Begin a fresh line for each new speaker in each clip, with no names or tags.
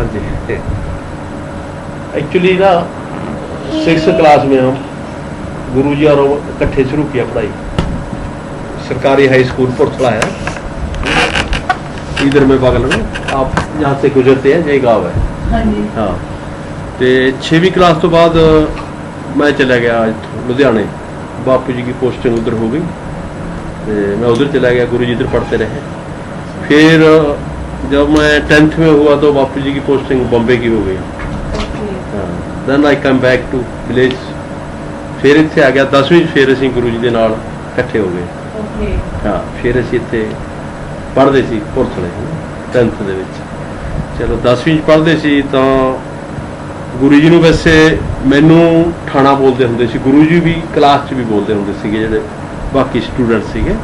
हाँ जी। एक्चुअली ना 6th class में हम गुरुजी और इकट्ठे शुरू किया पढ़ाई। सरकारी हाई स्कूल पुरथला है, इधर में बगल में, आप यहाँ से गुजरते हैं, यही गाँव है।
हाँ जी।
हाँ, तो 6वीं क्लास तो बाद मैं चला गया लुधियाने, बापू जी की पोस्टिंग उधर हो गई, तो मैं उधर चला गया, गुरु जी इधर पढ़ते रहे। फिर जब मैं 10th में हुआ तो बापू जी की पोस्टिंग बॉम्बे की हो गई। Then I come back to village, फिर इत्थे आ गया 10वीं, फिर असीं गुरु जी दे नाल इकट्ठे हो गए। हाँ, फिर असीं इत्थे पढ़दे सी पुरथले 10th दे विच। चलो 10वीं पढ़दे सी तां गुरु जी नूं वैसे मैनू ठाणा बोलते हुंदे सी, गुरु जी भी क्लास च भी बोलते हुंदे सीगे जिहड़े बाकी स्टूडेंट सीगे।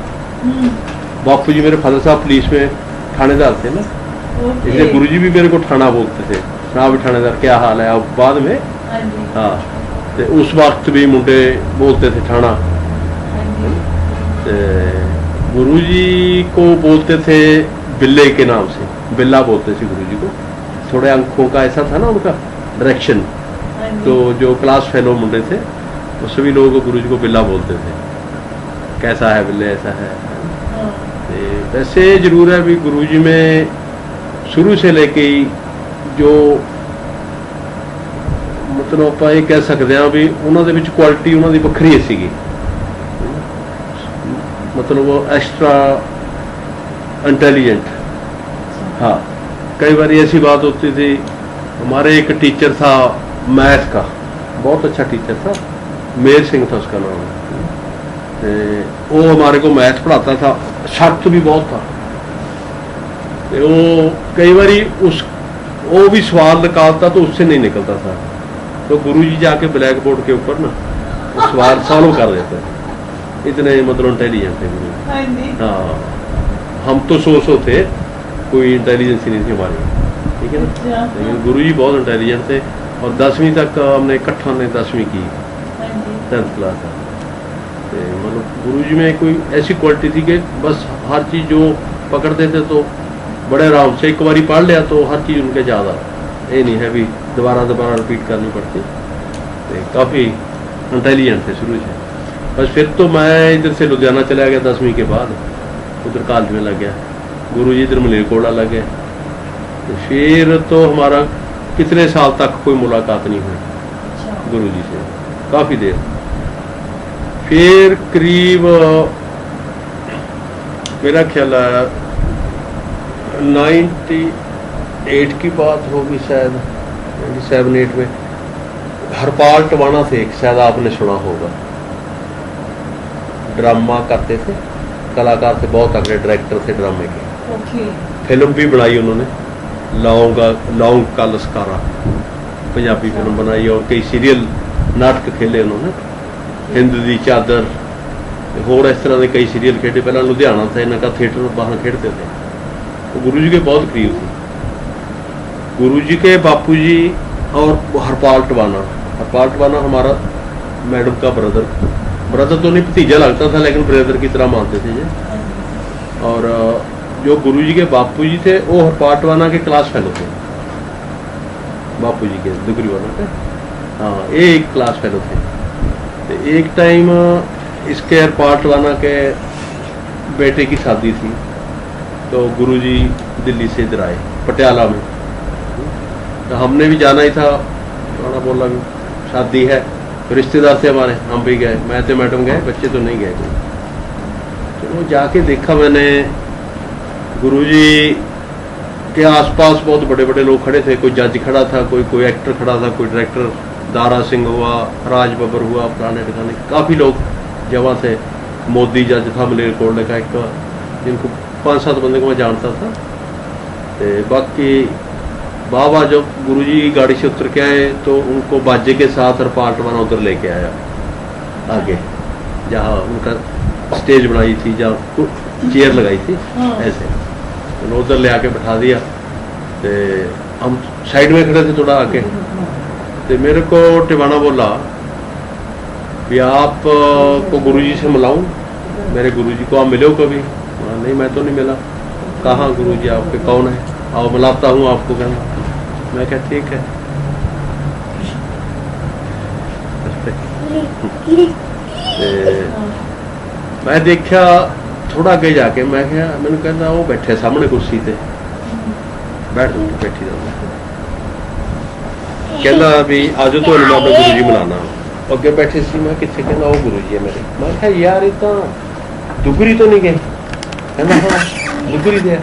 बापू जी मेरे फादर साहब पुलिस में थानेदार थे ना, इसलिए गुरु जी भी मेरे को ठाणा बोलते थे। हाँ भी थानेदार क्या हाल है, अब बाद में हाँ, तो उस वक्त भी मुंडे बोलते थे ठाणा। गुरु जी को बोलते थे बिल्ले के नाम से, बिल्ला बोलते थे गुरु जी को। थोड़े अंकों का ऐसा था ना उनका डायरेक्शन, तो जो क्लास फेलो मुंडे थे वो सभी लोग गुरु जी को बिल्ला बोलते थे। कैसा है बिल्ले, ऐसा है। वैसे जरूर है भी गुरु जी में शुरू से लेके ही जो मतलब ਆਪਾਂ ਇਹ ਕਹਿ ਸਕਦੇ ਹਾਂ ਵੀ ਉਹਨਾਂ ਦੇ ਵਿੱਚ ਕੁਆਲਿਟੀ ਉਹਨਾਂ ਦੀ ਵੱਖਰੀ ਸੀਗੀ, मतलब वो एक्स्ट्रा इंटेलिजेंट। हाँ, कई बार ऐसी बात होती थी, हमारे एक टीचर था मैथ का, बहुत अच्छा टीचर था, मेर सिंह था उसका नाम। वो हमारे को मैथ पढ़ाता था, सख्त भी बहुत था। वो कई बार वो भी सवाल निकालता तो उससे नहीं निकलता था, तो गुरुजी जाके ब्लैक बोर्ड के ऊपर ना वो सवाल सॉल्व कर देते, इतने मतलब इंटेलिजेंट थे गुरु। हाँ, हम तो सो थे, कोई इंटेलिजेंस ही नहीं थी हमारी, ठीक है ना। लेकिन गुरुजी बहुत इंटेलिजेंट थे। और 10वीं तक हमने इकट्ठा ने 10वीं की, 10th क्लास तक। मतलब गुरु जी में कोई ऐसी क्वालिटी थी कि बस हर चीज़ जो पकड़ते थे तो बड़े आराम से, एक बारी पढ़ लिया तो हर चीज़ उनके ज़्यादा, ये नहीं है भी दोबारा रिपीट करनी पड़ती। तो काफ़ी इंटेलिजेंट थे शुरू से। बस फिर तो मैं इधर से लुधियाना चला गया 10वीं के बाद, उधर कॉलेज में लग गया। गुरु जी इधर मलेरकोटला लग गए। तो फिर तो हमारा कितने साल तक कोई मुलाकात नहीं हुई गुरु जी से, काफ़ी देर। फिर करीब मेरा ख्याल है 98 की बात होगी शायद, 97-8 में हरपाल टवाना थे एक, शायद आपने सुना होगा, ड्रामा करते थे, कलाकार थे, बहुत तगड़े डायरेक्टर थे ड्रामे के। फिल्म भी बनाई उन्होंने, लौंग का लश्कारा पंजाबी फिल्म बनाई, और कई सीरियल नाटक खेले उन्होंने, हिंद दी चादर, होर इस तरह के कई सीरियल खेले। पहला लुधियाना था, इनका थिएटर बाहर खेलते थे। तो गुरु जी के बहुत करीब थे। गुरु जी के बापू जी और हरपाल टवाना हमारा मैडम का ब्रदर तो नहीं, भतीजा लगता था, लेकिन ब्रदर की तरह मानते थे ये। और जो गुरु जी के बापू जी थे वो हरपाल टवाना के क्लास फेलो थे, बापू जी के दुगरी वाला के। हाँ, ये एक क्लास फेलो थे। तो एक टाइम इसके हरपाल टवाना के बेटे की शादी थी, तो गुरु जी दिल्ली से इधर आए पटियाला में। तो हमने भी जाना ही था, उन्होंने बोला भी शादी है, रिश्तेदार थे हमारे, हम भी गए, मैं तो मैडम गए, बच्चे तो नहीं गए। चलो जाके देखा मैंने, गुरुजी के आसपास बहुत बड़े बड़े लोग खड़े थे, कोई जज खड़ा था, कोई एक्टर खड़ा था, कोई डायरेक्टर, दारा सिंह हुआ, राज बब्बर हुआ, पुराने ठिकाने काफ़ी लोग जमा थे। मोदी जज था मलेरकोटले का एक, जिनको 5-7 बंदे को मैं जानता था। तो बाकी बाबा जब गुरुजी गाड़ी से उतर के आए तो उनको बाजे के साथ हरपाल टवाना उधर लेके आया आगे, जहाँ उनका स्टेज बनाई थी, जहाँ चेयर लगाई थी ऐसे, तो उधर ले आके बैठा दिया। तो हम साइड में खड़े थे थोड़ा आके। तो मेरे को टिवाना बोला भी आप को गुरुजी से मिलाऊं, मेरे गुरुजी को आप मिले हो कभी? नहीं, मैं तो नहीं मिला। कहाँ गुरुजी आपके, कौन है? आओ मिलाता हूँ आपको। कहना मैं क्या ठीक है। मैं देखा थोड़ा अगे जाके, मैं क्या मैंने कहना वो बैठे सामने कुर्सी ते बैठ बैठी रहंदा, कहना भी आजो तो मैं अपने गुरु जी बुलाना। अगे बैठे सी, मैं कितने, कहना वो गुरु जी है मेरे। मैं क्या यार ये तो दुगरी तो नहीं गए, कहना हाँ दुगरी दे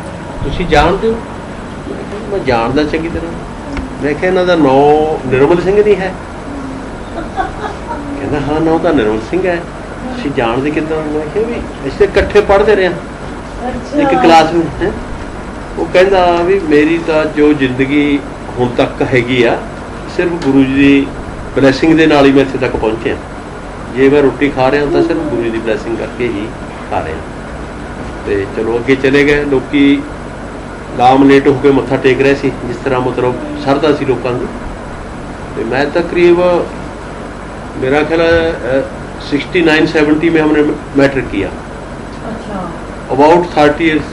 तुसी जानते हो। मैं जानदा चंगी तरह। मैं क्या इन्हां दा नाम निर्मल सिंह नहीं है, कहना हाँ नाम तो निर्मल सिंह है, तुसी जानदे किदां। मैं क्या भी असीं इकट्ठे पढ़ते रहे एक क्लास में है। वो कहता भी मेरी तो जो जिंदगी हुण तक हैगी आ सिर्फ गुरु जी की ब्लैसिंग के नाल ही मैं इत्थे तक पहुंचे। जे मैं रोटी खा रहा तो सिर्फ गुरु जी की ब्लैसिंग करके ही खा रहा। तो चलो अगे चले गए, लोग लाम लेट होकर मत्था टेक रहे थे, जिस तरह मतलब सरदा सी लोगों की। तो मैं तकरीब मेरा ख्याल 69-70 में हमने मैट्रिक किया। About 30 years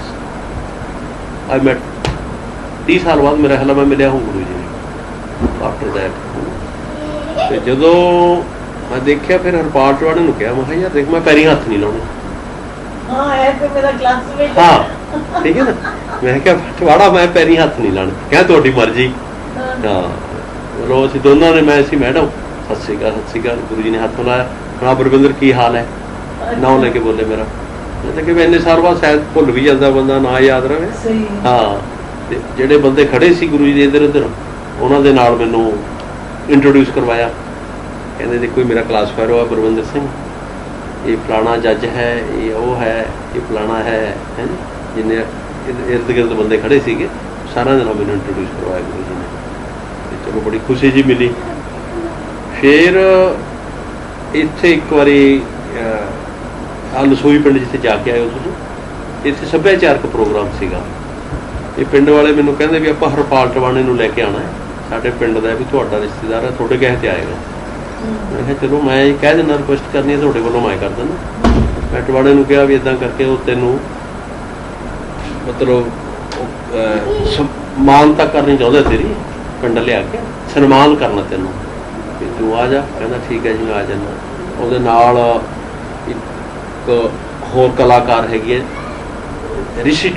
I met. 30 साल बाद मेरा ख्याल मैं मिलिया हूँ गुरु जी ने आफ्टर दैट। तो जो मैं देखा फिर हरपाल टवाड़े नूं कहा, मैं यार देख मैं पैरी हथ नहीं लाने। हाँ ठीक है ना। मैं क्या टवाड़ा मैं पैरी हथ नहीं लाने, क्या तुहाडी मर्जी। हाँ चलो असीं दोनों ने, मैं मैडम सत श्री अकाल गुरु जी ने हथ मिलाया। हाँ बरविंदर की हाल है, नाम लेके बोले मेरा। मैं कि इन्ने साल बाद शायद भुल भी जाता बंदा, ना याद रहे। हाँ ਜਿਹੜੇ ਬੰਦੇ खड़े सी गुरु जी ਦੇ इधर उधर, उन्होंने दे नाल मैनू इंट्रोड्यूस करवाया। कहते देखो मेरा क्लासफेयर हुआ बरविंदर सिंह, ये फलाना जज है, ये वो है, ये फलाना है जिन्हें इर्द गिर्द बंदे खड़े थे सारा दिन मैंने इंट्रोड्यूस करवाया गुरु जी ने। चलो बड़ी खुशी जी मिली। फिर इत्थे एक बारी लसोई पिंड जिथे जाके आए हो, इत्थे सभ्याचारक प्रोग्राम सीगा। ये पिंड वाले मैनू कहते भी आप हरपाल टवाणे नूं लैके आना है, साडे पिंड दा भी तुहाडा रिश्तेदार है, तुहाडे कहे ते आएगा। मैं कहा चलो मैं कह देना, रिक्वेस्ट करनी है तुहाडे कोलों मैं कर देना। मैं टवाणे नूं कहा भी इदां करके वो तैनूं मतलब मानता करनी चाहते तेरी, पिंड लिया के सन्मान करना तैनूं, भी तू आ जा। कहना ठीक है जी मैं आ जाना। ਉਹਦੇ ਨਾਲ ਇੱਕ ਹੋਰ ਕਲਾਕਾਰ ਹੈਗੀ ਹੈ ऋषि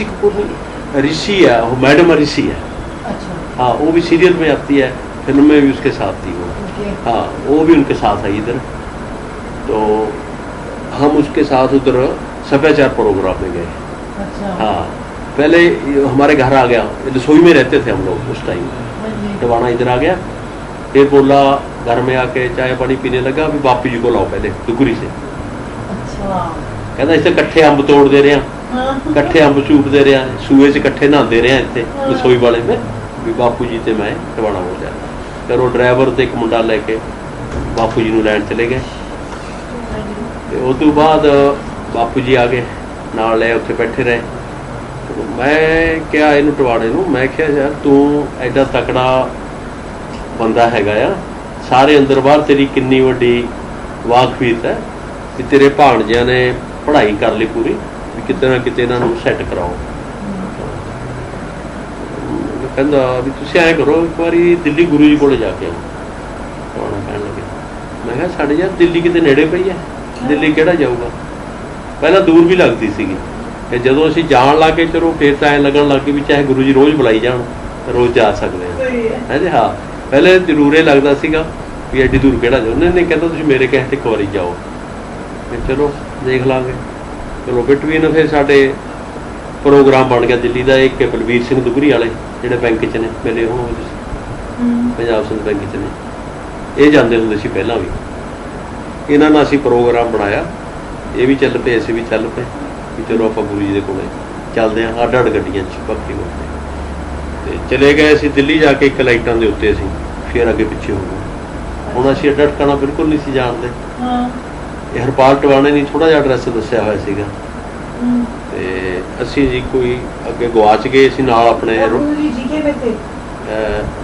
कपूर ऋषि है, वो मैडम ऋषि है। हाँ वो भी सीरियल में आती है, फिल्म में भी उसके साथ थी वो। हाँ वो भी उनके साथ आई इधर। तो हम उसके साथ उधर सभ्याचार प्रोग्राम में गए। हाँ पहले हमारे घर आ गया, रसोई में रहते थे हम लोग उस टाइम। टवाना इधर आ गया, फिर बोला घर में आके चाय पानी पीने लगा भी बापू जी को लाओ पहले दुगरी से। कहता इसे कट्ठे अंब तोड़ते रहे, कट्ठे अंब चूपते रहे, सूए च कट्ठे नहाते रहे इतने रसोई वाले में भी बापू जी ते मैं टवाना हो जाए। फिर वो ड्राइवर ते एक मुंडा लैके बापू जी नूं लैण चले गए। तो उस तो बाद बापू जी आ गए नाल ले, उत्थे बैठे रहे। तो मैं क्या इनू टवाड़े नूं, मैं क्या यार तू एडा तकड़ा बंदा हैगा आ, सारे अंदर बाहर तेरी किन्नी वड्डी वाकफीत है भी तेरे भाणजियां ने पढ़ाई कर ली पूरी, भी किते ना किते इन्हां नूं सैट कराओ। कहंदा भी तुसीं ऐ करो एक बारी दिल्ली गुरु जी कोल जाके आओ। टवाणा कहण लगे, मैं कहा साडे यार दिल्ली किते नेड़े पई है, दिल्ली किहड़ा जाऊगा। पहला दूर भी लगदी सीगी, ते जदों असीं जाण लग गए चलो फिर तां ऐ लगण लग गई भी चाहे गुरु जी रोज़ बुलाई जाण रोज़ जा सकदे हां। है जी हाँ पहले जरूर ये लगता सीगा भी एड्डी दूर किहड़ा जाओ। नहीं कहता तुसीं मेरे कहे ते एक बारी जाओ, चलो देख लांगे। चलो बिटवीन फिर साडे प्रोग्राम बन गया दिल्ली का। एक बलबीर सिंह दुगरी वाले जिहड़े बैंक च ने मिले होण पंजाब सिंध बैंक च ने, ये जाते होंदे सी पहलां भी। इन्हां नाल असीं प्रोग्राम बनाया, ये भी चल पे असीं भी चल पे भी चलो आपां गुरु जी दे कोले चलदे हां अड्ड अड्ड गड्डियां च भगती करते। ते चले गए असीं दिल्ली जाके एक लाइटां दे उत्ते असीं फिर अगे पिछे हो गए। हुण असीं अड्ड अटकाना बिल्कुल नहीं सी जाणदे। ये हरपाल टवाणे ने थोड़ा जिहा एड्रैस दस्सिया होया सीगा ते असीं जी कोई अगे गवाच गए। असीं नाल अपने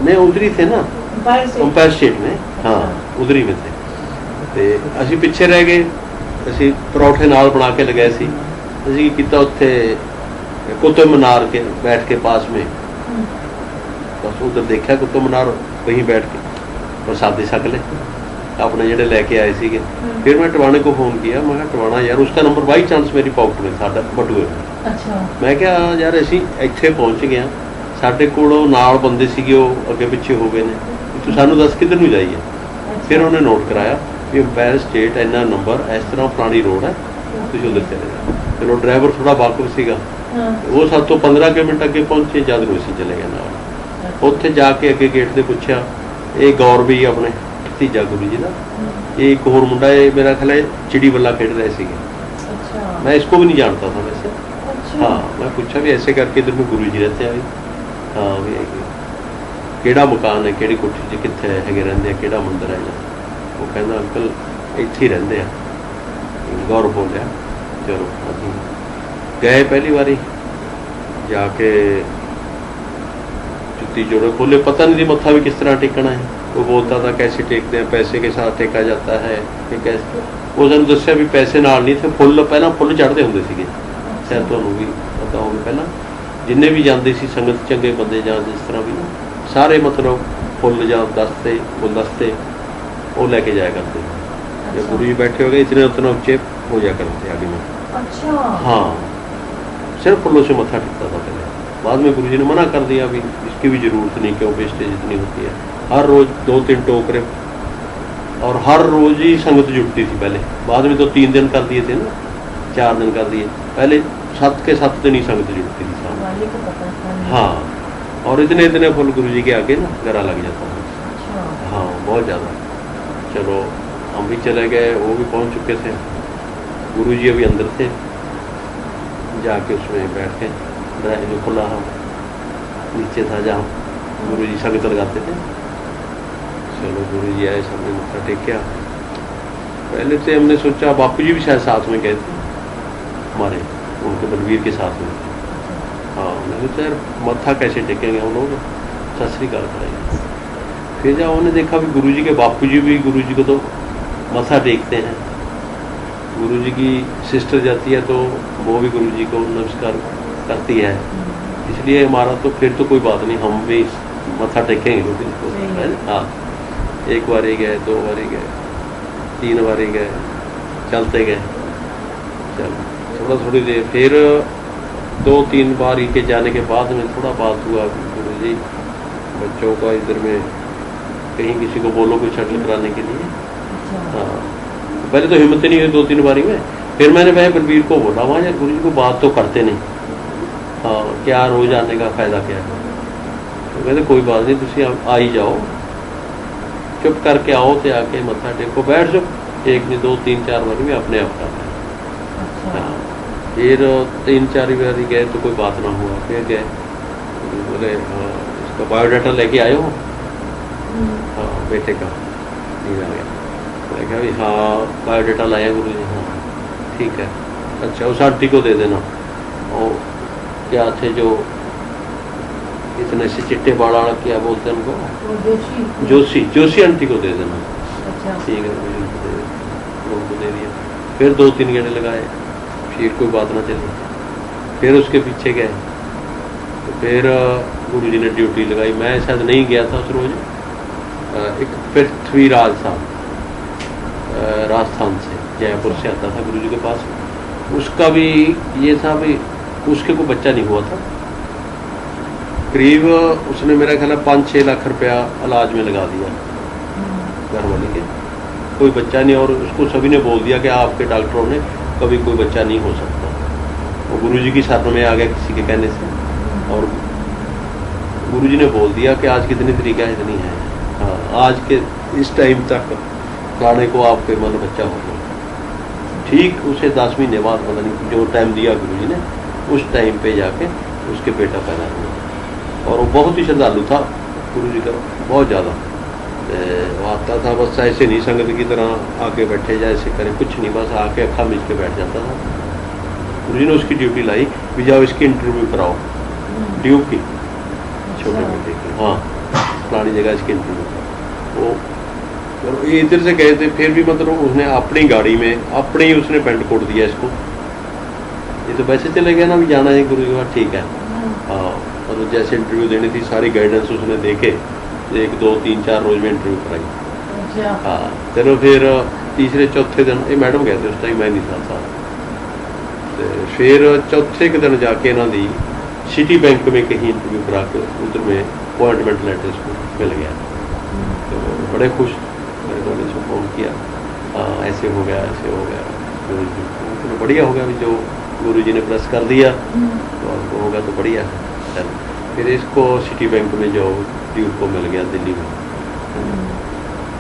नहीं उधर ही थे ना, अंपायर स्टेट में। हाँ उधर ही में थे। ते असीं पिछे रह गए। असीं परौठे नाल बना के लगाए सी। असीं कीता उत्थे कुतुब मीनार के बैठ के पास में, बस उधर देखा कुतुब मीनार, वहीं बैठ के प्रसादी छक ले अपने जेडे लैके आए थे। फिर मैं टवाने को फोन किया, मैं टवाना यार उसका नंबर बाई चांस मेरी पॉकेट में साडा बटूए में। अच्छा। मैं क्या यार असीं इत्थे पहुँच गए, साडे कोलों नाल बंदे सीगे वो अगे पिछे हो गए ने, तू सानू दस किधर नूं जाइए। फिर उन्हें नोट कराया भी अंपायर स्टेट इन्ना नंबर इस तरह फलानी रोड है, तुसीं उधर चले जाओ। चलो ड्राइवर थोड़ा वाकफ सीगा, वो सात तो 15 मिनट अगे पहुंचे, जद नूं असीं चले गए नाल। उत्थे जाके अगे गेट ते पुछया, ये गौर भी अपने भतीजा गुरु जी का, एक होर मुंडा मेरा ख्याल है चिड़ी बल्ला खेड रहे थे। मैं इसको भी नहीं जानता था वैसे। हाँ, मैं पूछा भी ऐसे करके इधर में गुरु जी रहते हैं। हाँ भी केड़ा मकान है, केड़ी कोठी च कित्थे है रहिंदे, केड़ा मंदिर है। वो कहना अंकल इत्थे ही रहिंदे आ। गौर बोलिया चलो असीं गए पहली बारी जाके जुत्ती जोड़े खोले, पता नहीं थी मत्था भी किस तरह टेकना है। वो बोलता था कैसे टेकते हैं, पैसे के साथ टेका जाता है कि कैसे। वो सानूं दस्सिया भी पैसे नाल नहीं थे, फुੱਲ पहला फुੱਲ चढ़ते होंदे सीगे, शायद तुहानूं भी पता होवे। पहला जिन्ने भी जाते सी संगत चंगे बंदे जां जिस तरह भी सारे मतलब फुੱਲ जां दस्ते गुलदस्ते वो लैके जाया करते। जब गुरु जी बैठे हो गए इतने उतना उच्चे हो जाया करते आगे में। अच्छा। हाँ, सिर्फ फुੱलों से मत्था टेकता था पहले। बाद में गुरु जी ने मना कर दिया भी इसकी भी जरूरत नहीं, क्यों वेस्टेज इतनी होती है। हर रोज़ 2-3 टोकरे और हर रोज़ ही संगत जुटती थी पहले। बाद में तो 3 दिन कर दिए थे ना, 4 दिन कर दिए। पहले 7 के 7 दिन ही संगत जुटती थी सामने। हाँ, और इतने इतने फुल गुरु जी के आगे ना गरा लग जाता था। हाँ, बहुत ज़्यादा। चलो हम भी चले गए, वो भी पहुँच चुके थे। गुरु जी अभी अंदर थे, जाके उसमें बैठ के जो खुला नीचे था जहाँ गुरु जी संगत लगाते थे। चलो गुरु जी आए, सामने मत्था टेकिया। पहले तो हमने सोचा बापू जी भी शायद साथ में गए थे हमारे, उनके बलवीर के साथ में। हाँ, मैंने सोचा यार मत्था कैसे टेकेंगे हम लोग, सत श्री अकाल कराएंगे। फिर जब उन्होंने देखा भी गुरु जी के बापू जी भी गुरु जी को तो मत्था टेकते हैं, गुरु जी की सिस्टर जाती है तो वो भी गुरु जी को नमस्कार करती है, इसलिए हमारा तो फिर तो कोई बात नहीं, हम भी मत्था टेकेंगे गुरु जी को। हाँ, 1 बारी गए, 2 बारी गए, 3 बारी गए, चलते गए। चल थोड़ा थोड़ी देर फिर 2-3 बारी के जाने के बाद में थोड़ा बात हुआ, गुरु जी बच्चों का इधर में कहीं किसी को बोलो कोई शटल कराने के लिए। हाँ, पहले तो हिम्मत नहीं हुई 2-3 बारी में। फिर मैंने वह बलबीर को बोला, वहाँ यार गुरु जी को बात तो करते नहीं। हाँ, क्या रोज आने का फायदा क्या है। तो कहते कोई बात नहीं, तुम आ ही जाओ, चुप करके आओ तो आके मत्था टेको, बैठ जाओ। 1 नहीं 2 3 4 बारी में अपने आप करता है। हाँ, फिर 3-4 बारी गए तो कोई बात ना हुआ। फिर गए, बोले हाँ इसका बायोडाटा लेके आए हो। हाँ, बेटे का नहीं आ गया। मैं कहा भी हाँ बायोडाटा लाया गुरु जी। हाँ ठीक है, अच्छा उस आंटी को दे देना। और क्या थे जो इतने से चिट्टे बाल वाला, क्या बोलते हैं उनको, जोशी आंटी को दे देना। अच्छा ठीक है, उनको दे दिया। फिर 2-3 गेड़े लगाए, फिर कोई बात ना चली। फिर उसके पीछे गए तो फिर गुरु जी ने ड्यूटी लगाई। मैं शायद नहीं गया था उस रोज। एक पृथ्वीराज साहब राजस्थान से, जयपुर से आता था गुरु जी के पास। उसका भी ये था भी उसके कोई बच्चा नहीं हुआ था। करीब उसने मेरा ख्याल 5-6 लाख रुपया इलाज में लगा दिया घर वाले के, कोई बच्चा नहीं। और उसको सभी ने बोल दिया कि आपके डॉक्टरों ने कभी कोई बच्चा नहीं हो सकता। वो गुरु जी की शरण में आ गया किसी के कहने से, और गुरु जी ने बोल दिया कि आज कितनी तारीख है, इतनी है। हाँ, आज के इस टाइम तक गाने को आपके मन बच्चा हो गया। ठीक उसे 10 महीने बाद पता नहीं जो टाइम दिया गुरु जी ने, उस टाइम पे जाके उसके बेटा पैदा हुआ। और वो बहुत ही श्रद्धालु था गुरु जी का, बहुत ज़्यादा। वो आता था बस ऐसे नहीं संगत की तरह आके बैठे जाए ऐसे करे, कुछ नहीं, बस आके अखा मिच के बैठ जाता था। गुरु जी ने उसकी ड्यूटी लाई भी जाओ इसकी इंटरव्यू कराओ, ड्यू की छोटे बेटे की। हाँ, फलानी जगह इसकी इंटरव्यू कराओ। वो और ये इधर से गए थे, फिर भी मतलब उसने अपनी गाड़ी में अपने ही उसने पेंट कोट दिया इसको, ये तो वैसे चले गए ना भी जाना है गुरु जी का, ठीक है। हाँ, और जैसे इंटरव्यू देनी थी सारी गाइडेंस उसने दे के 1 2 3 4 रोज में इंटरव्यू कराई। हाँ, चलो फिर तीसरे चौथे दिन ये मैडम कहते उस टाइम मैं नहीं था साथ, तो फिर चौथे के दिन जाके इन्हों दी सिटी बैंक में कहीं इंटरव्यू करा के उधर में अपॉइंटमेंट लेटर इसको मिल गया। तो बड़े खुश, मेरे को इसको फ़ोन किया, हाँ ऐसे हो गया ऐसे हो गया, गुरु जी तो बढ़िया हो गया भी जो गुरु जी ने प्रेस कर दिया तो आपको होगा तो बढ़िया है। चल फिर इसको सिटी बैंक में जो ड्यूट को मिल गया दिल्ली में।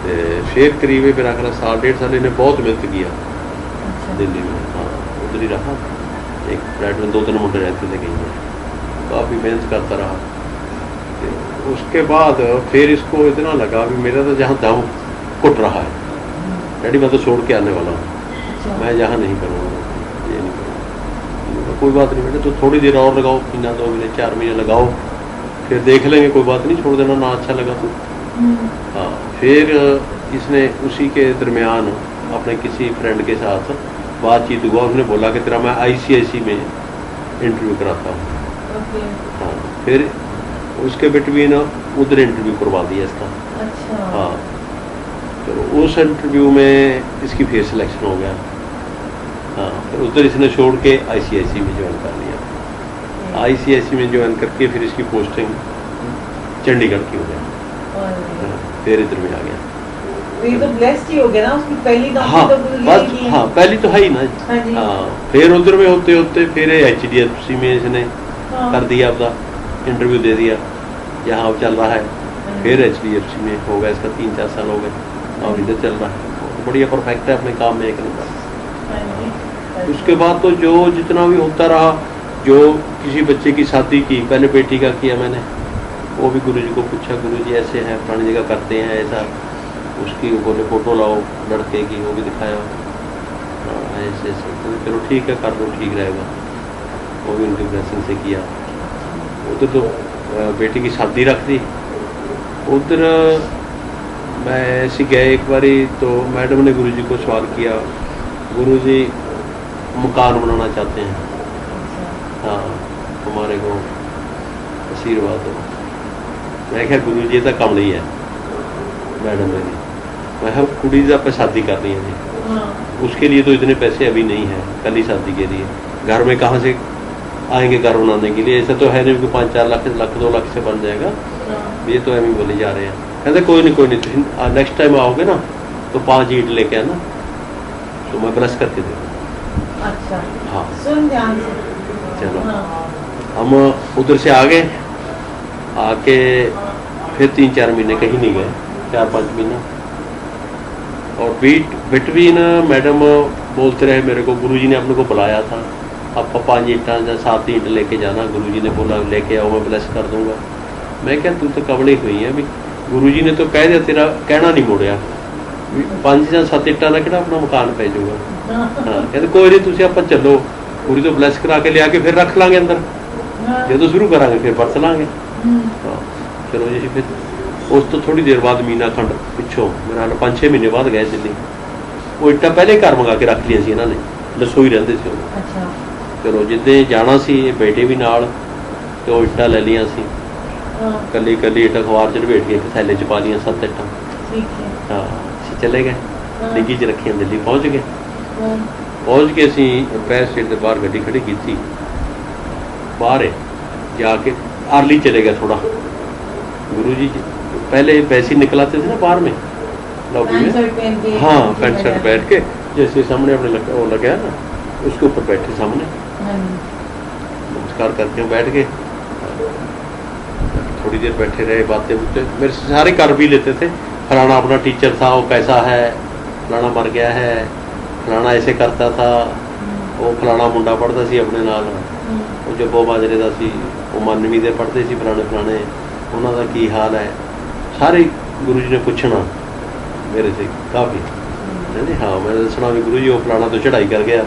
तो फिर करीब मेरा ख्याल 1.5 साल इन्हें बहुत मेहनत किया दिल्ली में। हाँ, उधर ही रहा, एक फ्लैट में 2 3 मुंडे रहते थे कहीं में, काफ़ी मेहनत करता रहा। तो उसके बाद फिर इसको इतना लगा भी मेरा तो जहाँ दम घुट रहा है, डैडी मैं तो छोड़ के आने वाला हूँ, मैं यहाँ नहीं करूँगा, ये नहीं करूँगा। कोई बात नहीं बेटे, तो थोड़ी देर और लगाओ, महीना 2 महीने 4 महीने लगाओ, फिर देख लेंगे, कोई बात नहीं, छोड़ देना ना अच्छा लगा तो। हाँ, फिर इसने उसी के दरमियान अपने किसी फ्रेंड के साथ बातचीत हुआ, उसने बोला कि तेरा मैं ICIC में इंटरव्यू कराता हूँ। हाँ, फिर उसके बिटवीन उधर इंटरव्यू करवा दिया इसका। हाँ, चलो उस इंटरव्यू में इसकी फिर सिलेक्शन हो गया। हाँ, फिर उधर इसने छोड़ के ICIC में ज्वाइन कर लिया। ICIC में ज्वाइन करके फिर इसकी पोस्टिंग चंडीगढ़ की हो गया। हाँ, फिर इधर में आ गया।
तो ये तो ब्लेस्ड ही हो गया ना, उसकी पहली नौकरी।
हाँ,
तो गुरु जी
बस
ने की है।
हाँ, पहली तो है ही ना।
हाँ,
फिर उधर में होते होते फिर HDFC में इसने कर दिया, अपना इंटरव्यू दे दिया, यहाँ अब चल रहा है। फिर HDFC में हो गया इसका 3 4 साल हो गए, अब इधर चल रहा है, तो बढ़िया परफेक्ट है अपने काम में एक नंबर। उसके बाद तो जो जितना भी होता रहा, जो किसी बच्चे की शादी की, पहले बेटी का किया मैंने, वो भी गुरु जी को पूछा, गुरु जी ऐसे हैं पुरानी जगह करते हैं ऐसा, उसकी बोले फ़ोटो लाओ लड़के की, वो भी दिखाया। हाँ, ऐसे ऐसे, तो चलो ठीक है कर दो, ठीक रहेगा, वो भी उनकी ब्लेसिंग से किया। उधर तो बेटी की शादी रख दी। उधर मैं ऐसे गया एक बारी, तो मैडम ने गुरु जी को सवाल किया, गुरु जी मकान बनाना चाहते हैं, हाँ हमारे को आशीर्वाद दो। मैं क्या गुरु जी तो कम नहीं है, मैडम मेरी, मैं हाँ कुड़ी से आप शादी करनी है जी, उसके लिए तो इतने पैसे अभी नहीं है, कल ही शादी के लिए, घर में कहाँ से आएंगे घर बनाने के लिए, ऐसा तो है नहीं कि 5 4 लाख 2 लाख से बन जाएगा, ये तो एम ही बोले जा रहे हैं। कहते कोई नहीं नेक्स्ट टाइम आओगे ना तो 5 ईंट लेके आना, तो मैं ब्रश करके दे दूँ।
अच्छा,
हाँ,
सुन ध्यान से।
चलो
हाँ,
हम उधर से आ गए, आके फिर 3 4 महीने कहीं नहीं गए, 4 5 महीना। और बिटवीन मैडम बोलते रहे मेरे को, गुरुजी ने अपने को बुलाया था, अब 5 ईंटा या 7 ईंट लेके जाना, गुरुजी ने बोला लेके आओ, मैं ब्लेस कर दूंगा। मैं क्या तू तो कबड़ी हुई है भी, गुरुजी ने तो कह दिया, तेरा कहना नहीं मुड़िया, 5 या 7 ईंटा ना कि अपना मकान पै जाऊगा। हाँ, कहते कोई नहीं, तुम आप चलो, पूरी तो ब्लेस करा के लिया के फिर रख लांगे अंदर, जो तो शुरू करांगे फिर बरत लांगे। हाँ, चलो जी। फिर उस तो थोड़ी देर बाद मीना खंड पिछों मेरा 5 6 महीने बाद गए दिल्ली, वो इट्टा पहले घर मंगा के रख लिया सी इन्होंने, लसोई रहते थे।
अच्छा,
चलो जिद्दे जाना सी, बेटे भी नाल, तो वो इट्टा ले लिया सी, कली कली इट अखबार च लपेट के एक थैले च पा लिया 7 इट्टा।
ठीक है।
हाँ, ਅਸੀਂ चले गए, डिग्गी च रखियां, दिल्ली पहुँच गए। पहुँच के ਅਸੀਂ पैर स्टेट के बाहर गड्डी खड़ी की थी, बाहर जाके अर्ली चले गए थोड़ा। गुरु जी पहले वैसे ही निकलाते थे ना बाहर में, लॉबी में, हाँ पैंट शर्ट पहन के, जैसे सामने अपने वो लगा ना उसके ऊपर बैठे सामने, नमस्कार करके बैठ गए। थोड़ी देर बैठे रहे, बातें बुते मेरे से सारे कर भी लेते थे, फलाना अपना टीचर था वो कैसा है, फलाना मर गया है, फलाना ऐसे करता था, वो फलाना मुंडा पढ़ता सी अपने नाल, वो जब्बो माजरे का सी, वो मानवी दे पढ़ते सी फलाने फलाने, उन्हों का की हाल है, सारे गुरु जी ने पूछना मेरे से काफ़ी। कहते हाँ, मैं दसना भी गुरु जी वो फलाना तो चढ़ाई कर गया,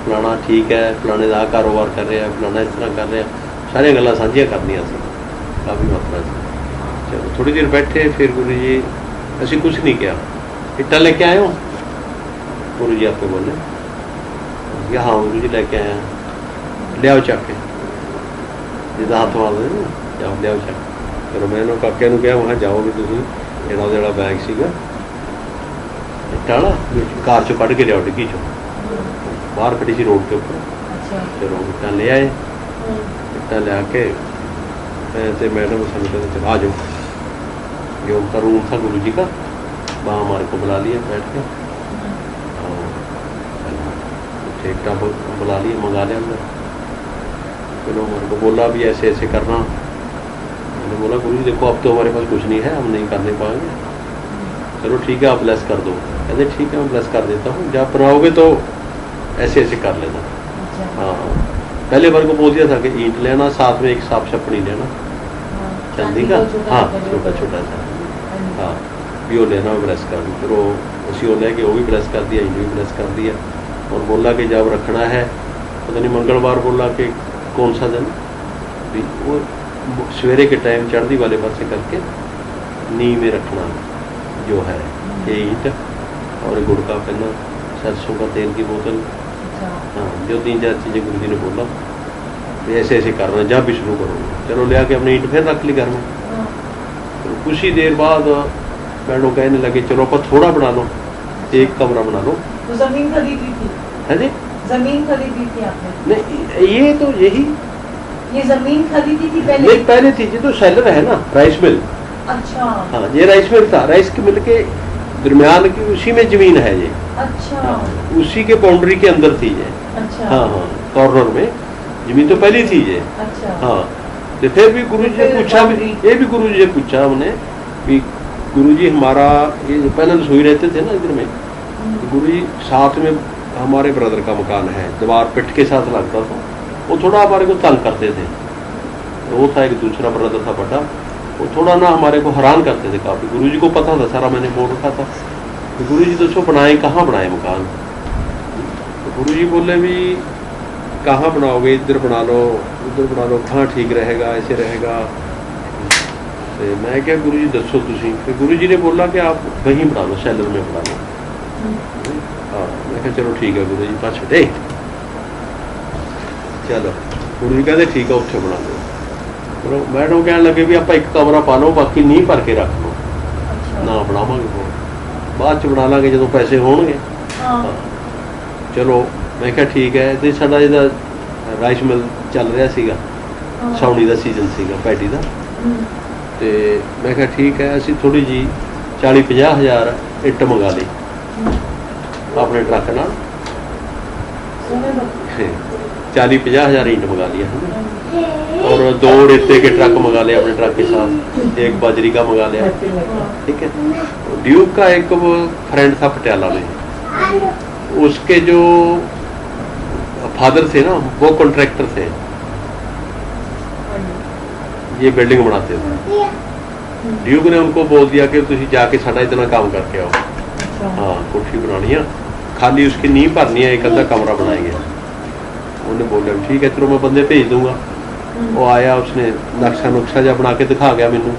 फलाना ठीक है, फलाने का कारोबार कर रहा, फलाना इस तरह कर रहा, सारिया गल्लां साझियां करनियां सी काफ़ी मात्रा से। चलो थोड़ी देर बैठे, फिर गुरु जी असी कुछ नहीं किया, इट्टा लेके आए हो, गुरु जी आपको बोले, हाँ गुरु जी लेके आए हैं, लियाओ चक के जिदा हथ मारते ना जाओ लियाओ चक। चलो मैं इन्होंने काके नूं कहा, मैं कहा जाओ भी तुसीं इहदा जिहड़ा बैग सीगा इट्टा वाला कार चों कढ के लियाओ, डिग्गी चों बाहर खड़ी सी रोड के उपर।
अच्छा
चलो इट्टां ले आए, इट्टां लिया के तो मैडम सानूं कहते चलो आ जाओ, ये उनका रूम था गुरु जी का, वहाँ हमारे को बुला लिया बैठ के, टिकटा बुला लिया, मंगा लिया अंदर। चलो हमारे को बोला भी ऐसे ऐसे करना। मैंने बोला गुरु जी देखो अब तो हमारे पास कुछ नहीं है, हम नहीं करने पाएंगे, चलो ठीक है आप ब्लेस कर दो। कहते ठीक है मैं ब्लेस कर देता हूँ, जब बनाओगे तो ऐसे ऐसे कर लेना। हाँ पहले बार को बोल दिया था कि ईंट लेना, साथ में एक साफ छपनी लेना चांदी का, हाँ छोटा छोटा सा, हाँ भी वो लेना ब्लेस कर दूँ। फिर वो उसी वो लेके वो भी ब्लेस कर दिया, ईंट भी ब्लेस कर दिया। और बोला कि जब रखना है पता नहीं मंगलवार, बोला कि कौन सा दिन भी वो सवेरे के टाइम चढ़ती वाले पासे करके नींव में रखना जो है ये ईंट और गुड़ का पन्ना, सरसों का तेल की बोतल, हाँ जो 3-4 चीज़ें गुरु जी ने बोला तो ऐसे ऐसे करना जब भी शुरू करो। चलो ले आके अपनी ईंट फिर रख ली घर में। तो कुछ ही देर बाद मैडम कहने लगे चलो आप थोड़ा बना लो, एक कमरा बना लो।
तो जमीन खरीदी थी?
है जी
जमीन खरीदी थी आपने?
नहीं ये तो यही
ये जमीन खरीदी थी पहले?
नहीं पहले थी, ये तो सेलर है ना राइस मिल।
अच्छा
हाँ ये राइस मिल था, राइस के मिल के दरमियान की उसी में जमीन है ये।
अच्छा
हाँ, उसी के बाउंड्री के अंदर थी ये।
अच्छा
हाँ हाँ कॉर्नर में जमीन तो पहली थी ये।
अच्छा
हाँ तो फिर भी गुरु जी ने पूछा भी, ये भी गुरु जी से पूछा हमने कि गुरु जी हमारा ये जो पहले रसोई रहते थे ना इधर में, गुरु जी साथ में हमारे ब्रदर का मकान है, दीवार पिट के साथ लगता था, वो थोड़ा हमारे को तंग करते थे। तो वो था एक दूसरा ब्रदर था बड़ा, वो थोड़ा ना हमारे को हैरान करते थे काफ़ी। गुरु जी को पता था सारा, मैंने बोल रखा था तो गुरु जी दसो बनाए कहाँ बनाए मकान। तो गुरु जी बोले भी कहाँ बनाओगे, इधर बना लो उधर बना लो, कहाँ ठीक रहेगा ऐसे रहेगा। तो मैं क्या गुरु जी दसो तुसी, फिर गुरु जी ने बोला कि आप वहीं बना लो, सैलर में बना लो। हाँ मैं क्या चलो ठीक है गुरु जी पास छे, चलो गुरु जी कहते ठीक है उत्थे बना लो। चलो मैडम कहने लगे भी आप एक कमरा पा लो, बाकी नहीं भर के रख लो, ना बनावांगे वो बाद च बना लांगे जो पैसे होणगे। हाँ चलो मैं क्या ठीक है। तो साडा जिहदा राइस मिल चल रहा सीगा, साउणी का सीजन सीगा पैडी का, तो मैं क्या ठीक है असीं थोड़ी जी 40-50 हज़ार इट्ट मंगा ली अपने ट्रक नाल, 40-50 हज़ार ईंट मंगा लिया है, और 2 रेते के ट्रक मंगा लिया अपने ट्रक के साथ, एक बाजरी का मंगा लिया। ठीक है ड्यूक का एक वो फ्रेंड था पटियाला में, उसके जो फादर थे ना वो कॉन्ट्रैक्टर थे, ये बिल्डिंग बनाते थे। ड्यूक ने उनको बोल दिया कि तुम जाके साडा इतना काम करके आओ, हाँ कोठी बनानी है, खाली उसकी नींव भरनी है, एक अद्धा कमरा बनाएंगे। उन्हें बोला ठीक है चलो मैं बंदे भेज दूंगा। वो आया, उसने नक्शा नुक्शा जहा बना के दिखा गया मैनू।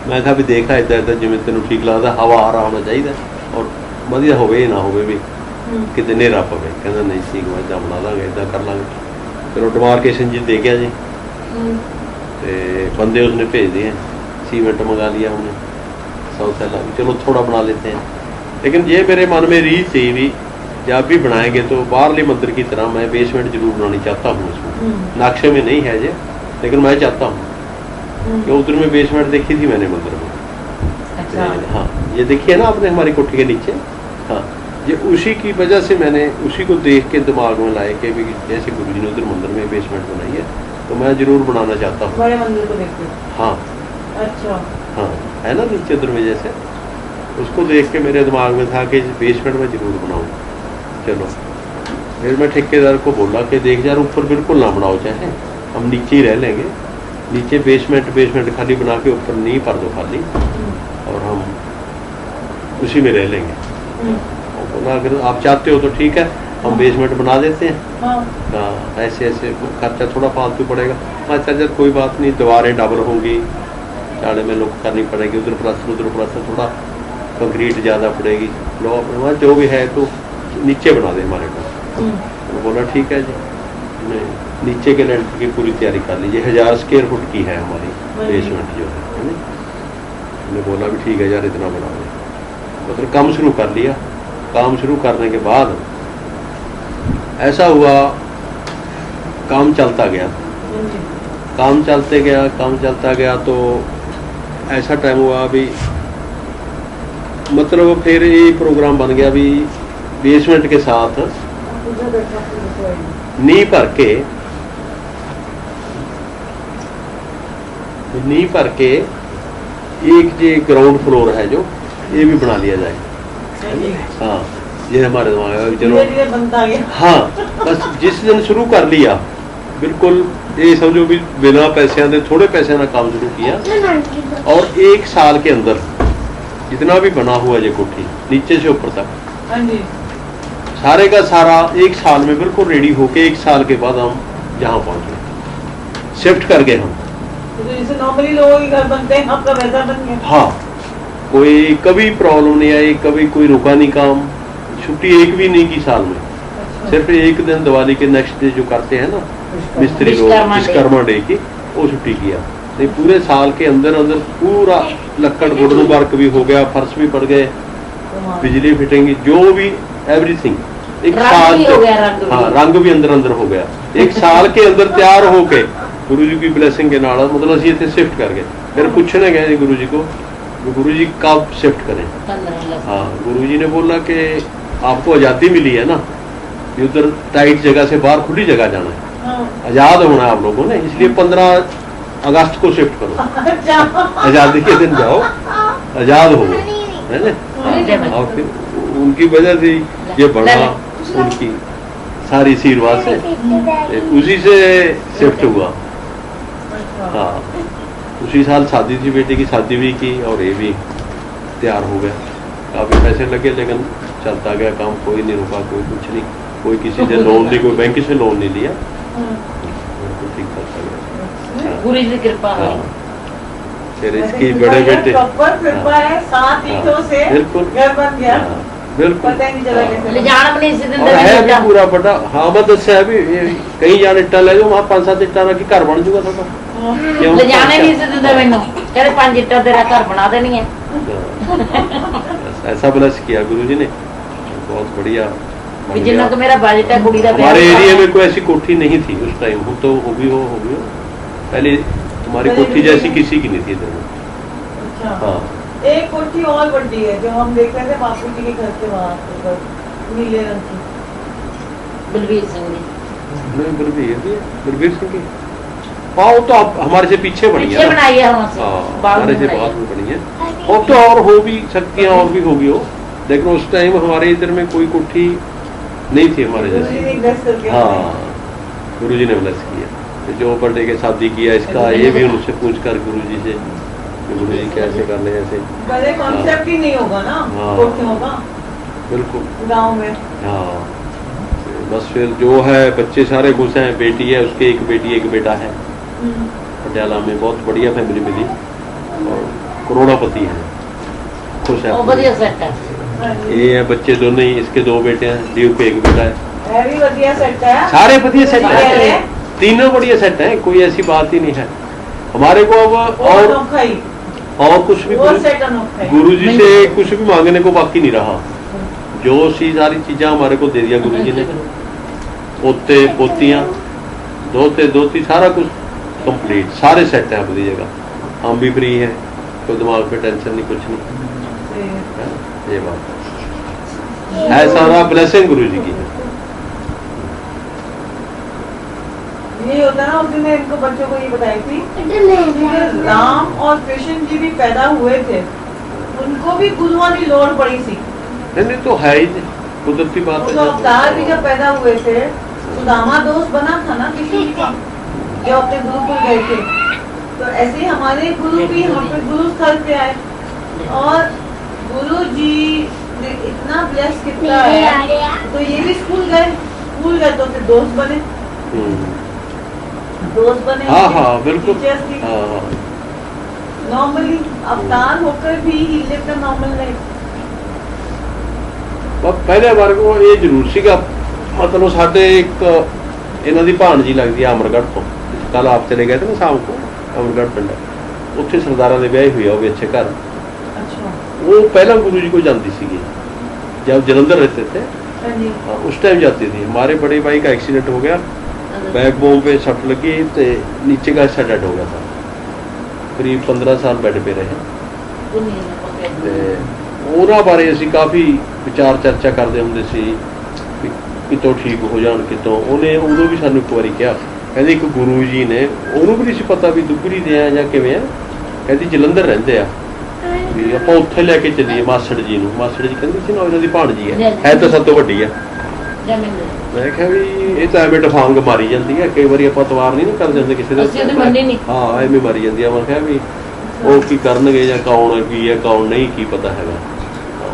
मैं कहा भी देखा इदा इदा जिमें तेन ठीक लगता, हवा आ रहा होना चाहिए और वधिया होवे ना होवे भी किते नेरा पवे। कहना नहीं ठीक मैं इदा बना लांगे, इदा कर लांगे। चलो डिमार्केशन जी दे गया जी, तो बंदे उसने भेज दिए, सीमेंट मंगा लिया हमने 100 थैला, चलो थोड़ा बना लेते हैं। लेकिन ये मेरे मन में रीत थी भी जब भी बनाएंगे तो बाहरले मंदिर की तरह मैं बेसमेंट जरूर बनानी चाहता हूँ उसमें। नक्शे में नहीं है ये, लेकिन मैं चाहता हूँ कि उधर में बेसमेंट देखी थी मैंने मंदिर में। अच्छा। हाँ ये देखिए ना आपने हमारी कोठी के नीचे, हाँ ये उसी की वजह से मैंने उसी को देख के दिमाग में लाए कि भी जैसे गुरु जी ने उधर मंदिर में बेसमेंट बनाई है तो मैं जरूर बनाना चाहता हूँ।
बड़े मंदिर को देख के?
हाँ
अच्छा
हाँ है ना नीचे उधर में, जैसे उसको देख के मेरे दिमाग में था कि बेसमेंट में जरूर बनाऊँ। चलो फिर मैं ठेकेदार को बोला कि देख यार ऊपर बिल्कुल ना बनाओ, चाहे हम नीचे ही रह लेंगे, नीचे बेसमेंट खाली बना के ऊपर नींव भर दो खाली और हम उसी में रह लेंगे। और बोला अगर आप चाहते हो तो ठीक है हम बेसमेंट बना देते हैं। हाँ ऐसे ऐसे खर्चा थोड़ा फालतू पड़ेगा। अच्छा जब कोई बात नहीं, दीवारें डबल होंगी, चाड़े में लोग करनी पड़ेगी, उधर प्लस्तर थोड़ा कंक्रीट ज़्यादा पड़ेगी, लो अपने जो भी है तो नीचे बना दे हमारे को। तो बोला ठीक है जी, मैं नीचे के लेंटर की पूरी तैयारी कर लीजिए। 1000 स्क्वायर फुट की है हमारी बेसमेंट जो है ना। मैंने बोला भी ठीक है यार इतना बना दे, मतलब काम शुरू कर लिया। काम शुरू करने के बाद ऐसा हुआ, काम चलता गया, काम चलता गया तो ऐसा टाइम हुआ भी मतलब फिर ये प्रोग्राम बन गया भी बेसमेंट के साथ नींव भर के एक ये ग्राउंड फ्लोर है जो ये भी बना लिया जाए। हाँ ये हमारे दिमाग में चलो
बनता गया।
हाँ बस जिस दिन शुरू कर लिया बिल्कुल ये समझो भी बिना पैसों के थोड़े पैसे का काम शुरू किया और 1 साल के अंदर जितना भी बना हुआ ये कोठी नीचे से ऊपर तक सारे का सारा 1 साल में बिल्कुल रेडी होके 1 साल के बाद हम यहाँ पहुंचे, शिफ्ट कर गए हम।
तो जैसे नॉर्मली लोगों के घर बनते हैं आपका वैसा बन गया।
हाँ कोई कभी प्रॉब्लम नहीं आई, कभी कोई रुका नहीं काम, छुट्टी एक भी नहीं की साल में। सिर्फ एक दिन दिवाली के नेक्स्ट डे जो करते हैं ना मिस्त्री लोग विश्वकर्मा डे की वो छुट्टी किया, नहीं पूरे साल के अंदर अंदर पूरा लक्कड़ वुडन वर्क भी हो गया, फर्श भी पड़ गए, बिजली फिटिंग जो भी एवरीथिंग एक साल हाँ रंग भी अंदर हो गया। 1 साल के अंदर तैयार होके गुरु जी की ब्लेसिंग के नाल मतलब असं इतने शिफ्ट कर गए। फिर पूछने गए गुरु जी को गुरु जी कब शिफ्ट करें। हाँ गुरु जी ने बोला कि आपको आज़ादी मिली है ना, ये उधर टाइट जगह से बाहर खुली जगह जाना है, आज़ाद होना है आप लोगों ने, इसलिए 15 अगस्त को शिफ्ट करो, आज़ादी के दिन जाओ आज़ाद हो, है ना। और फिर उनकी वजह से ये बना, उनकी सारी आशीर्वाद से उसी से शिफ्ट हुआ। हाँ उसी साल शादी थी, बेटे की शादी भी की और ये भी तैयार हो गया। काफ़ी पैसे लगे लेकिन चलता गया काम, कोई नहीं रुका, कोई कुछ नहीं, कोई किसी से लोन नहीं, कोई बैंक से लोन नहीं लिया, ठीक चलता गया गुरु जी की कृपा है। फिर इसकी बड़े बेटे
कृपा है 7 ईंटों से
बिल्कुल
घर बन गया,
बिल्कुल
पता ही नहीं चला कैसे
ले जाना भी नहीं
और है भी पूरा बड़ा। हाँ मैं दस्या है भी कई जान इट्टा ले जाओ वहाँ 5-7 इट्टा रखी घर बन जूगा थोड़ा,
ले जाने नहीं से दिंदा मैनू कहते 5 इट्टा तेरा घर बना देनी है।
ऐसा ब्लेस किया गुरु जी ने, बहुत बढ़िया।
जिन्ना तो मेरा बजट है कुड़ी दा
हमारे एरिया में कोई ऐसी कोठी नहीं थी उस टाइम, हो तो हो भी हो पहले तुम्हारी कोठी जैसी किसी की नहीं थी इधर। हाँ
एक कोठी और बड़ी है जो हम देख रहे थे बापू जी के घर के वहाँ नीले रंग की,
बलवीर सिंह ने
नहीं बलवीर सिंह की। हाँ वो तो आप हमारे से पीछे बनी
पीछे
है,
बनाई है हमसे
हमारे से बाद में बनी है। वो तो और हो भी सकती है और भी होगी हो, लेकिन उस टाइम हमारे इधर में कोई कोठी नहीं थी हमारे जैसे। हाँ गुरु जी ने ब्लेस किया। जो बर्थडे के शादी किया इसका ये भी उनसे पूछ कर गुरु जी से गुरु जी कैसे करने ऐसे
पहले कॉन्सेप्ट ही नहीं होगा ना कोठियों का
बिल्कुल
गांव में।
हाँ बस फिर जो है बच्चे सारे खुश हैं, बेटी है उसके एक बेटी एक बेटा है पटियाला में, बहुत बढ़िया फैमिली मिली और करोड़पति है, खुश है।
बढ़िया सेट है,
ये है बच्चे दोनों ही, इसके 2 बेटे हैं, दीव पे एक बेटा है।
भी बढ़िया सेट है,
सारे बढ़िया सेट है, तीनों बढ़िया सेट है, कोई ऐसी बात ही नहीं है हमारे को। अब और कुछ भी गुरु जी से कुछ भी मांगने को बाकी नहीं रहा, जो सी सारी चीजें हमारे को दे दिया गुरु जी ने, पोते पोतियां दोते दोती सारा कुछ कंप्लीट, सारे सेट है अपनी जगह, हम भी फ्री हैं, कोई दिमाग पे टेंशन नहीं, कुछ नहीं। ये बात है सारा ब्लेसिंग गुरु जी की है।
ये होता है ना, उस दिन इनको बच्चों को ये बताई थी राम और कृष्ण जी भी पैदा हुए थे, उनको भी गुरुओं की लोड़ पड़ी थी।
नहीं तो है ही कुदरती बात है।
अवतार भी जब पैदा हुए थे सुदामा दोस्त बना था ना किसी का, जो अपने गुरुकुल गए थे, तो ऐसे ही हमारे गुरु भी हम पे गुरु स्थल पे आए और गुरु जी ने इतना ब्लेस किया है, तो ये भी स्कूल गए तो फिर दोस्त बने,
हाँ बिल्कुल।
नॉर्मली अवतार होकर भी he live the normal life.
पहले बार को ये जरूर सीगा, मतलब साडे एक ਇਹਨਾਂ ਦੀ ਭਾਣਜੀ ਲੱਗਦੀ ਆ ਅਮਰਗੜ੍ਹ ਤੋਂ। ਕੱਲ ਆਪ ਚਲੇ ਗਏ ਤੇ ਨਾ ਸ਼ਾਮ ਕੋ ਅਮਰਗੜ੍ਹ ਪਿੰਡ, ਉੱਥੇ ਸਰਦਾਰਾਂ ਦੇ ਵਿਆਹ ਹੋਏ ਆ, ਉਹ ਵੀ ਅੱਛੇ ਘਰ।
अच्छा
वो पहला गुरु जी को जानती सी, जब जलंधर रहते थे
हाँ जी
उस टाइम जाती थी। हमारे बड़े भाई का एक्सीडेंट हो गया, बैकबोन पे सट लगी तो नीचे का हिस्सा डेड हो गया था। करीब 15 साल बेड पे रहे ਤੇ ਉਹਨਾਂ ਬਾਰੇ ਅਸੀਂ ਕਾਫੀ ਵਿਚਾਰ ਚਰਚਾ ਕਰਦੇ ਹੁੰਦੇ ਸੀ ਵੀ ਕਿਤੋਂ ਠੀਕ ਹੋ ਜਾਣ ਕਿਤੋਂ। ਉਹਨੇ ਉਦੋਂ ਵੀ ਸਾਨੂੰ ਇੱਕ ਵਾਰੀ ਕਿਹਾ, ਕਹਿੰਦੇ ਇੱਕ ਗੁਰੂ ਜੀ ਨੇ, ਉਹਨੂੰ ਵੀ ਨਹੀਂ ਸੀ ਪਤਾ ਵੀ ਦੁੱਗਰੀ ਦੇ ਆ ਜਾਂ ਕਿਵੇਂ ਆ, ਕਹਿੰਦੀ ਜਲੰਧਰ ਰਹਿੰਦੇ ਆ ਵੀ ਆਪਾਂ ਉੱਥੇ ਲੈ ਕੇ ਚੱਲੀਏ ਮਾਸੜ ਜੀ ਨੂੰ। ਮਾਸੜ ਜੀ ਕਹਿੰਦੇ ਸੀ ਨਾ ਇਹਨਾਂ ਦੀ ਭਾਣਜੀ ਹੈ ਤਾਂ ਸਭ ਤੋਂ ਵੱਡੀ ਆ। ਮੈਂ ਕਿਹਾ ਵੀ ਇਹ ਤਾਂ ਐਵੇਂ ਡਫਾਂਗ ਮਾਰੀ ਜਾਂਦੀ ਹੈ, ਕਈ ਵਾਰੀ ਆਪਾਂ ਤਵਾਰ ਨਹੀਂ ਨਾ ਕਰ ਜਾਂਦੇ ਕਿਸੇ ਦੇ। ਹਾਂ ਐਵੇਂ ਮਾਰੀ ਜਾਂਦੀ ਆ। ਮੈਂ ਕਿਹਾ ਵੀ ਉਹ ਕੀ ਕਰਨਗੇ ਜਾਂ ਕੌਣ ਹੈ, ਕੀ ਹੈ ਕੌਣ ਨਹੀਂ, ਕੀ ਪਤਾ ਹੈਗਾ।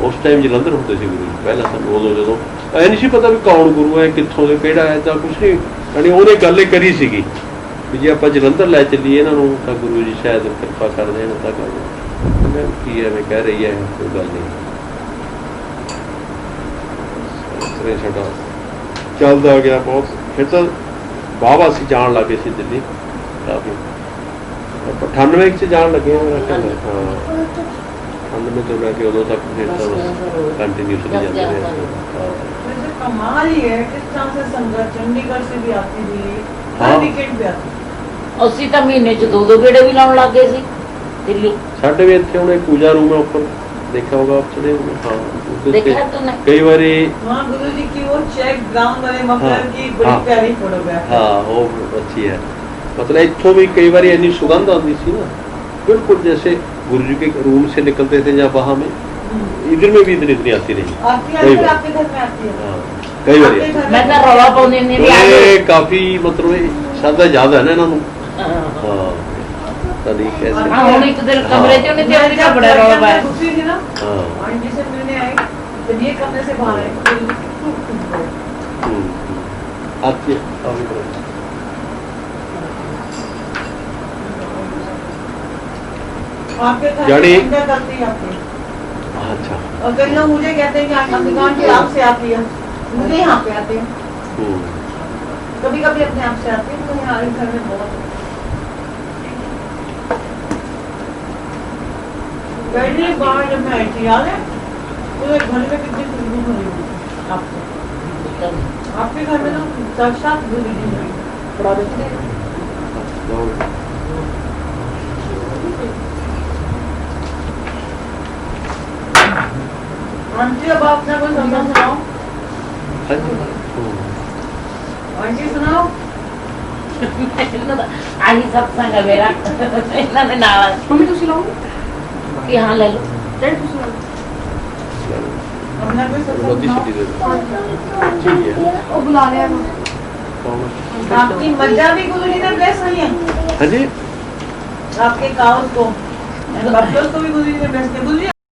ਉਸ ਟਾਈਮ ਜਲੰਧਰ ਹੁੰਦੇ ਸੀ ਗੁਰੂ ਜੀ ਪਹਿਲਾਂ, ਸਾਨੂੰ ਉਦੋਂ ਜਦੋਂ ਐ ਨਹੀਂ ਸੀ ਪਤਾ ਵੀ ਕੌਣ ਗੁਰੂ ਹੈ, ਕਿੱਥੋਂ ਦੇ, ਕਿਹੜਾ ਹੈ, ਤਾਂ ਕੁਛ ਨਹੀਂ। ਯਾਨੀ ਉਹਨੇ ਗੱਲ ਹੀ ਕਰੀ ਸੀਗੀ ਵੀ ਜੇ ਆਪਾਂ ਜਲੰਧਰ ਲੈ ਚੱਲੀਏ ਇਹਨਾਂ ਨੂੰ ਤਾਂ ਗੁਰੂ ਜੀ ਸ਼ਾਇਦ ਕਿਰਪਾ ਕਰ ਦੇਣ। ਤਾਂ ਕਰ ਕੀ ਐਵੇਂ ਕਹਿ ਰਹੀ ਹੈ, ਕੋਈ ਗੱਲ ਨਹੀਂ। ਸਾਡਾ ਚੱਲਦਾ ਗਿਆ ਬਹੁਤ। ਫਿਰ ਤਾਂ ਵਾਹਵਾ ਅਸੀਂ ਜਾਣ ਲੱਗੇ ਸੀ ਦਿੱਲੀ ਕਾਫੀ। 98 ਚ ਜਾਣ ਲੱਗੇ ਹਾਂ ਮੇਰਾ ਖਿਆਲ। ਹਾਂ 98 ਤੋਂ ਲੈ ਕੇ ਉਦੋਂ ਤੱਕ ਫਿਰ ਤਾਂ ਕੰਟੀਨਿਊਸਲੀ ਜਾਂਦੇ ਰਹੇ।
वैसे कमाल ही है किस तरह से संगत चंडीगढ़ से भी आती थी,
हाँ।
हर वीकेंड पे आती थी।
ਅਸੀਂ ਤਾਂ ਮਹੀਨੇ ਚ 2 ਗੇੜੇ ਵੀ ਲਾਉਣ ਲੱਗ ਗਏ ਸੀ ਦਿੱਲੀ।
ਸਾਡੇ ਵੀ ਇੱਥੇ ਹੁਣ ਪੂਜਾ ਰੂਮ ਹੈ ਉੱਪਰ, ਦੇਖਿਆ ਹੋਗਾ ਚੜੇ। ਹਾਂ
ਦੇਖਿਆ ਤੂੰ?
ਕਈ ਵਾਰੀ
वहाँ गुरु जी की वो चेक गाउन वाले मफलर
हाँ,
की बड़ी
हाँ।
प्यारी फोटोग्राफ।
हाँ वो अच्छी है। मतलब इतों भी कई बार इतनी सुगंध आती थी ना, बिल्कुल जैसे गुरु जी के रूम से निकलते थे या वहाँ में, इधर में भी इतनी आती नहीं।
आती है,
कई
फिर
बार।
आपके घर में आती है।
हाँ, कई बार
आपके घर
ਮੈਂ
में
ਤਾਂ ਰੌਲਾ ਪਾਉਂਦੀ ਨਹੀਂ ਵੀ ਆ
ये
ਜਾਓ।
काफी मतलब सादा याद है ना इन्हों।
ਹਾਂ।
हाँ पता नहीं कैसे।
ਹਾਂ ਹੁਣ ਇੱਕ ਦਿਨ ਕਮਰੇ ਚ ਉਹਨੇ ਤੇ ਉਹਦੇ
जब
ਕੱਪੜੇ ਰੌਲਾ
मैं
ਪਾਇਆ।
घुसी थी ना,
हाँ
आंटी से मिलने आई, जब ये कमरे से बाहर आई तो गुरु जी खूब खुश हुए।
आती है काफी बार।
आपके घर
यानी-
में क्या करती है आपकी?
अच्छा
और कई लोग मुझे कहते हैं कि दुकान के आप से आती है, मुझे यहाँ पे आते हैं, कभी कभी अपने आप से आते हैं। तो हमारे घर में बहुत पहली बार जब मैं आई थी, याद है तो एक घर में कितनी खुशबू भरी हुई आपसे। आपके घर में तो साक्षात गुरु जी हैं। बड़ा देखते हैं। आंटी अब आप अपना कोई सपना सुनाओ। आंटी सुनाओ।
ਆਹੀ ਸਤਸੰਗ ਹੈ ਮੇਰਾ ਇਹਨਾਂ ਦੇ ਨਾਲ।
ਮੰਮੀ ਤੁਸੀਂ ਲਾਓ
ਕਿ ਹਾਂ ਲੈ ਲਓ।
ਡੈਡੀ ਤੁਸੀਂ ਲਾਓ
अपना कोई सपना
मोदी
सुनाओ।
सिटी दे ठीक है।
ਉਹ ਬੁਲਾ ਲਿਆ ਨੂੰ
कौन?
आपकी मज्जा भी गुरु जी ने ब्लेस हुई है।
हाँ जी
आपके काउस को, बच्चों को भी गुरु जी ने ब्लेस किया। गुरु जी